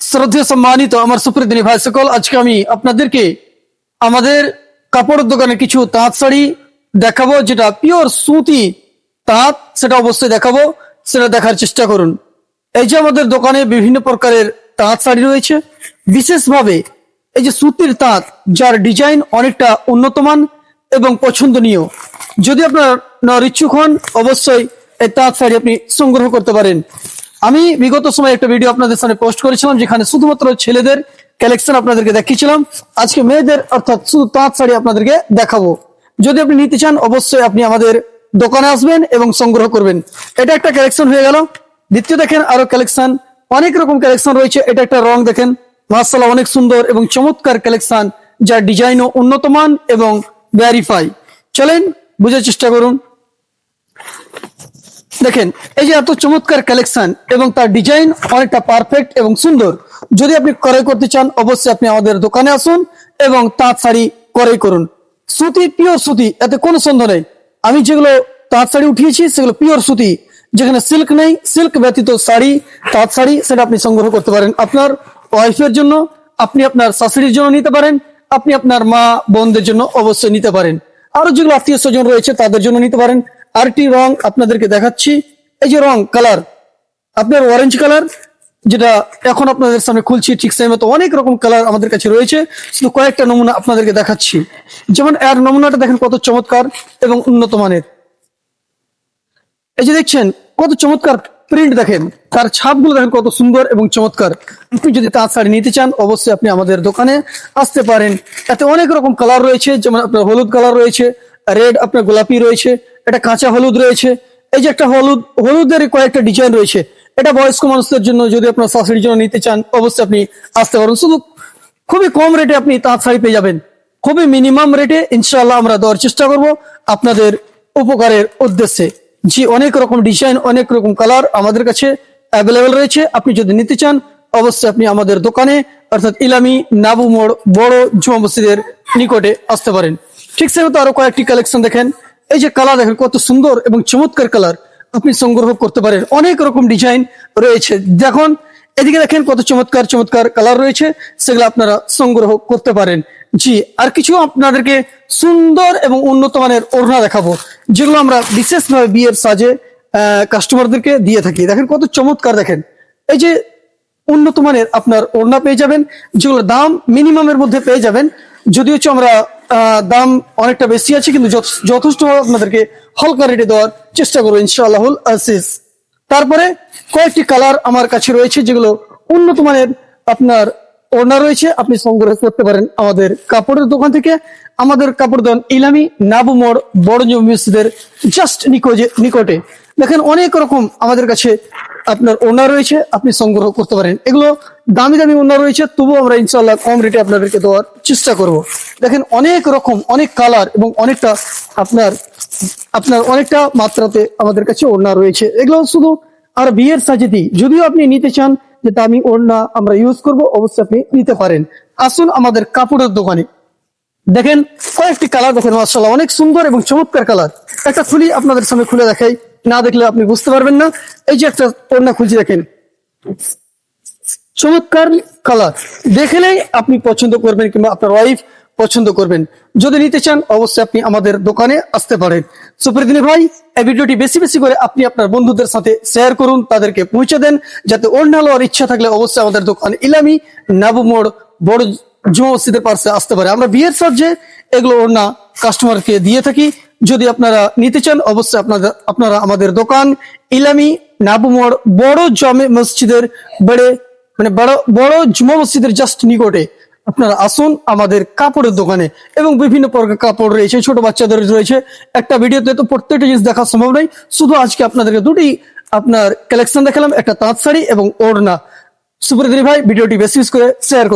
শ্রদ্ধেয় সম্মানিত আমার সুপ্রিয় ভাই সকল, আজকে আমি আপনাদেরকে আমাদের কাপড়ের দোকানে কিছু তাঁত শাড়ি দেখাবো, যেটা পিওর সুতি তাঁত, সেটা অবশ্যই দেখাবো, সেটা দেখার চেষ্টা করুন। এই যে আমাদের দোকানে বিভিন্ন প্রকারের তাঁত শাড়ি রয়েছে, বিশেষভাবে এই যে সুতির তাঁত, যার ডিজাইন অনেকটা উন্নতমান এবং পছন্দনীয়। যদি আপনার ইচ্ছুক হন, অবশ্যই এই তাঁত শাড়ি আপনি সংগ্রহ করতে পারেন। আমি বিগত সময় একটা ভিডিও আপনাদের সামনে পোস্ট করেছিলাম, যেখানে শুধুমাত্র ছেলেদের কালেকশন আপনাদেরকে দেখিয়েছিলাম। আজকে মেয়েদের অর্থাৎ শুধু তাঁত শাড়ি আপনাদেরকে দেখাবো। যদি আপনি নিতে চান, অবশ্যই আপনি আমাদের দোকানে আসবেন এবং সংগ্রহ করবেন। এটা একটা কালেকশন হয়ে গেল। দ্বিতীয় দেখেন আরো কালেকশন, অনেক রকম কালেকশন রয়েছে। এটা একটা রং দেখেন, মাশাআল্লাহ অনেক সুন্দর এবং চমৎকার কালেকশন, যার ডিজাইনও উন্নতমান এবং ভেরিফাই। চলেন বুঝার চেষ্টা করুন। দেখেন এই যে এত চমৎকার কালেকশন এবং তার ডিজাইন অনেকটা পারফেক্ট এবং সুন্দর। যদি আপনি ক্রয় করতে চান, অবশ্যই আপনি আমাদের দোকানে আসুন এবং তাঁত শাড়ি ক্রয় করুন। সুতি, পিওর সুতি, এতে কোনো সন্দেহ নেই। আমি যেগুলো তাঁত শাড়ি উঠিয়েছি সেগুলো পিওর সুতি, যেখানে সিল্ক নেই। সিল্ক ব্যতীত শাড়ি, তাঁত শাড়ি, সেটা আপনি সংগ্রহ করতে পারেন আপনার ওয়াইফের জন্য, আপনি আপনার শাশুড়ির জন্য নিতে পারেন, আপনি আপনার মা বোনদের জন্য অবশ্যই নিতে পারেন। আরো যেগুলো আত্মীয় স্বজন রয়েছে তাদের জন্য নিতে পারেন। আরেকটি রং আপনাদেরকে দেখাচ্ছি। এই যে রং কালার, আপনার অরেঞ্জ কালার, যেটা এখন আপনাদের সামনে খুলছি, ঠিক সেই মতো অনেক রকম কালার আমাদের কাছে রয়েছে। শুধু কয়েকটা নমুনা আপনাদেরকে দেখাচ্ছি। যেমন এর নমুনাটা দেখেন কত চমৎকার এবং উন্নত মানের। এই যে দেখছেন কত চমৎকার প্রিন্ট, দেখেন তার ছাপগুলো দেখেন কত সুন্দর এবং চমৎকার। আপনি যদি তাঁত শাড়ি নিতে চান, অবশ্যই আপনি আমাদের দোকানে আসতে পারেন। এতে অনেক রকম কালার রয়েছে, যেমন আপনার হলুদ কালার রয়েছে, রেড, আপনার গোলাপি রয়েছে, এটা কাঁচা হলুদ রয়েছে। এই যে একটা হলুদের কয়েকটা ডিজাইন রয়েছে, এটা বয়স্ক মানুষদের জন্য। যদি আপনার শাশুড়ির জন্য নিতে চান, অবশ্যই আপনি আসতে পারেন। শুধু খুবই কম রেটে আপনি তাঁত শাড়ি পেয়ে যাবেন, খুবই মিনিমাম রেটে। ইনশাআল্লাহ আমরা দেওয়ার চেষ্টা করব আপনাদের উপকারের উদ্দেশ্যে। জি, অনেক রকম ডিজাইন, অনেক রকম কালার আমাদের কাছে অ্যাভেলেবেল রয়েছে। আপনি যদি নিতে চান, অবশ্যই আপনি আমাদের দোকানে অর্থাৎ ইলামি নাবু মোড় বড় জুমা মসজিদের নিকটে আসতে পারেন। ঠিক সেই মতো আরো কয়েকটি কালেকশন দেখেন। এই যে কালার দেখেন কত সুন্দর এবং চমৎকার কালার, আপনি সংগ্রহ করতে পারেন। অনেক রকম ডিজাইন রয়েছে, দেখুন এদিকে দেখেন কত চমৎকার চমৎকার কালার রয়েছে, সেগুলো আপনারা সংগ্রহ করতে পারেন। জি, আর কিছু আপনাদেরকে সুন্দর এবং উন্নত মানের ওড়না দেখাবো, যেগুলো আমরা বিশেষভাবে বিয়ের সাজে কাস্টমারদেরকে দিয়ে থাকি। দেখেন কত চমৎকার, দেখেন এই যে উন্নত মানের আপনার ওড়না পেয়ে যাবেন, যেগুলো দাম মিনিমামের মধ্যে পেয়ে যাবেন। যদিও আমরা দাম অনেকটা বেশি আছে, কিন্তু যথেষ্ট আপনাদেরকে হালকা রেটে দেওয়ার চেষ্টা করবো ইনশাআল্লাহুল আজিজ। তারপরে কয়েকটি কালার আমার কাছে রয়েছে, যেগুলো উন্নত মানের আপনার ওড়না রয়েছে, আপনি সংগ্রহ করতে পারেন আমাদের কাপড়ের দোকান থেকে। আমাদের কাপড় দোকান ইলামি নাবু মোড় বড় জমি মসজিদের জাস্ট নিকটে। দেখেন অনেক রকম আমাদের কাছে আপনার ওড়না রয়েছে, আপনি সংগ্রহ করতে পারেন। এগুলো দামি দামি ওড়না রয়েছে, তবুও আমরা ইনশাআল্লাহ কম রেটে আপনাদেরকে দেওয়ার চেষ্টা করব। দেখেন অনেক রকম, অনেক কালার এবং অনেকটা আপনার অনেকটা মাত্রাতে আমাদের কাছে ওড়না রয়েছে। এগুলো শুধু আর বিয়ের সাজে দিই। যদিও আপনি নিতে চান যে দামি ওড়না আমরা ইউজ করব, অবশ্যই আপনি নিতে পারেন। আসুন আমাদের কাপড়ের দোকানে। দেখেন কয়েকটি কালার, দেখেন মাশাআল্লাহ অনেক সুন্দর এবং চমৎকার কালার। একটা খুলি আপনাদের সামনে খুলে দেখাই, না দেখলে আপনি বুঝতে পারবেন না। এই যে একটা ওড়না খুলছি, দেখেন চমৎকার কালার, দেখলেই আপনি পছন্দ করবেন কিংবা আপনার ওয়াইফ পছন্দ করবেন। যদি নিতে চান, অবশ্যই আপনি আমাদের দোকানে আসতে পারেন। সুপ্রিয় ভাই, এই ভিডিওটি বেশি বেশি করে আপনি আপনার বন্ধুদের সাথে শেয়ার করুন, তাদেরকে পৌঁছে দেন, যাতে ওড়না লওয়ার ইচ্ছা থাকলে অবশ্যই আমাদের দোকান ইলামি নাবু মোড় বড় জুমা মসজিদের পাশে আসতে পারে। আমরা বিয়ের সাজে এগুলো ওড়না কাস্টমারকে দিয়ে থাকি। যদি আপনারা নিতে চান, অবশ্যই আপনারা আমাদের দোকান ইলামি নাবু মোড় বড় জমে মসজিদের বড় জুমা মসজিদের জাস্ট নিকটে আপনারা আসুন আমাদের কাপড়ের দোকানে। এবং বিভিন্ন প্রকার কাপড় রয়েছে, ছোট বাচ্চাদের রয়েছে। একটা ভিডিওতে তো প্রত্যেকটা জিনিস দেখা সম্ভব নয়, শুধু আজকে আপনাদেরকে দুটি আপনার কালেকশন দেখালাম, একটা তাঁত শাড়ি এবং ওড়না। সুপ্রিয় ভাই, ভিডিওটি বেশি করে শেয়ার করুন।